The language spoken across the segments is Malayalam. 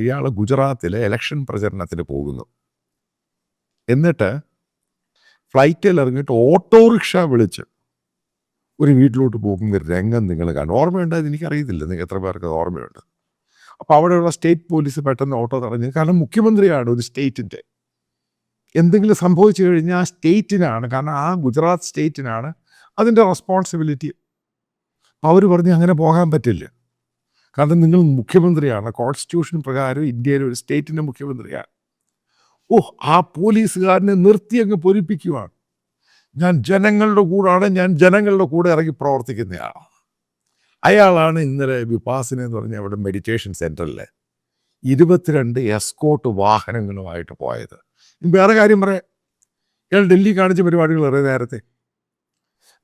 ഇയാൾ ഗുജറാത്തിലെ ഇലക്ഷൻ പ്രചരണത്തിന് പോകുന്നു. എന്നിട്ട് ഫ്ലൈറ്റിൽ ഇറങ്ങിയിട്ട് ഓട്ടോറിക്ഷ വിളിച്ച് ഒരു വീട്ടിലോട്ട് പോകുന്ന ഒരു രംഗം നിങ്ങൾ കാണും. ഓർമ്മയുണ്ട്, അത് എനിക്കറിയത്തില്ല നിങ്ങൾക്ക് എത്ര പേർക്ക് അത് ഓർമ്മയുണ്ട്. അപ്പോൾ അവിടെയുള്ള സ്റ്റേറ്റ് പോലീസ് പെട്ടെന്ന് ഓട്ടോ തടഞ്ഞു. കാരണം മുഖ്യമന്ത്രിയാണ് ഒരു സ്റ്റേറ്റിൻ്റെ. എന്തെങ്കിലും സംഭവിച്ചു കഴിഞ്ഞാൽ ആ സ്റ്റേറ്റിനാണ്, കാരണം ആ ഗുജറാത്ത് സ്റ്റേറ്റിനാണ് അതിൻ്റെ റെസ്പോൺസിബിലിറ്റി. അവർ പറഞ്ഞു അങ്ങനെ പോകാൻ പറ്റില്ല, കാരണം നിങ്ങൾ മുഖ്യമന്ത്രിയാണ്, കോൺസ്റ്റിറ്റ്യൂഷൻ പ്രകാരം ഇന്ത്യയിലെ ഒരു സ്റ്റേറ്റിൻ്റെ മുഖ്യമന്ത്രിയാണ്. ആ പോലീസുകാരനെ നിർത്തി അങ്ങ് പൊരിപ്പിക്കുവാണ്. ഞാൻ ജനങ്ങളുടെ കൂടാണ്, ഞാൻ ജനങ്ങളുടെ കൂടെ ഇറങ്ങി പ്രവർത്തിക്കുന്നയാളാണ്. അയാളാണ് ഇന്നലെ വിപാസന എന്ന് പറഞ്ഞ അവിടെ മെഡിറ്റേഷൻ സെൻറ്ററിൽ 22 എസ്കോട്ട് വാഹനങ്ങളുമായിട്ട് പോയത്. വേറെ കാര്യം പറയാം, ഇയാൾ ഡൽഹി കാണിച്ച പരിപാടികൾ ഏറെ നേരത്തെ.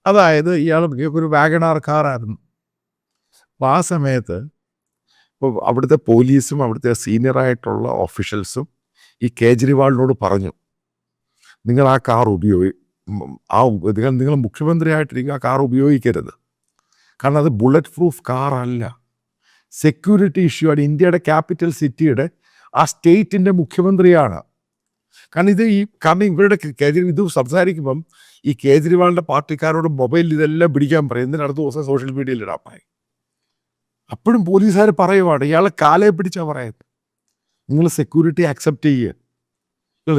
അതായത് ഇയാൾ ഒരു വാഗണാർ കാറായിരുന്നു. അപ്പോൾ ആ സമയത്ത് ഇപ്പോൾ അവിടുത്തെ പോലീസും അവിടുത്തെ സീനിയറായിട്ടുള്ള ഓഫീഷ്യൽസും ഈ കേജ്രിവാളിനോട് പറഞ്ഞു, നിങ്ങൾ ആ കാർ നിങ്ങൾ മുഖ്യമന്ത്രിയായിട്ടിരിക്കുക, ആ കാർ ഉപയോഗിക്കരുത്, കാരണം അത് ബുള്ളറ്റ് പ്രൂഫ് കാറല്ല, സെക്യൂരിറ്റി ഇഷ്യൂ ആണ്. ഇന്ത്യയുടെ ക്യാപിറ്റൽ സിറ്റിയുടെ ആ സ്റ്റേറ്റിൻ്റെ മുഖ്യമന്ത്രിയാണ്. കാരണം ഇവരുടെ ഇത് സംസാരിക്കുമ്പം ഈ കേജ്രിവാളിൻ്റെ പാർട്ടിക്കാരോട് മൊബൈലിൽ ഇതെല്ലാം പിടിക്കാൻ പറയും, എന്നിട്ട് അടുത്ത ദിവസം സോഷ്യൽ മീഡിയയിൽ ഇടാൻ പറയും. അപ്പോഴും പോലീസുകാർ പറയുവാണ്, ഇയാളെ കാലയെ പിടിച്ചാൽ പറയുന്നത്, നിങ്ങൾ സെക്യൂരിറ്റി അക്സെപ്റ്റ് ചെയ്യുക,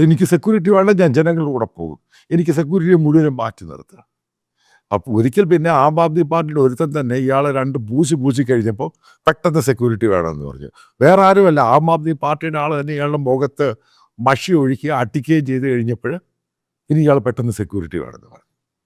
എനിക്ക് സെക്യൂരിറ്റി വേണ്ട, ഞാൻ ജനങ്ങളുടെ കൂടെ പോകും, എനിക്ക് സെക്യൂരിറ്റിയെ മുഴുവനും മാറ്റി നിർത്തുക. അപ്പോൾ ഒരിക്കൽ പിന്നെ ആം ആദ്മി പാർട്ടിയുടെ ഒരുത്തൻ തന്നെ ഇയാളെ 2 പൂശി കഴിഞ്ഞപ്പോൾ പെട്ടെന്ന് സെക്യൂരിറ്റി വേണമെന്ന് പറഞ്ഞു. വേറെ ആരുമല്ല, ആം ആദ്മി പാർട്ടിയുടെ ആൾ തന്നെ ഇയാളുടെ മുഖത്ത് മഷി ഒഴിക്കുക, അട്ടിക്കുകയും ചെയ്ത് കഴിഞ്ഞപ്പോൾ ഇനി ഇയാൾ പെട്ടെന്ന് സെക്യൂരിറ്റി വേണമെന്ന് പറഞ്ഞു.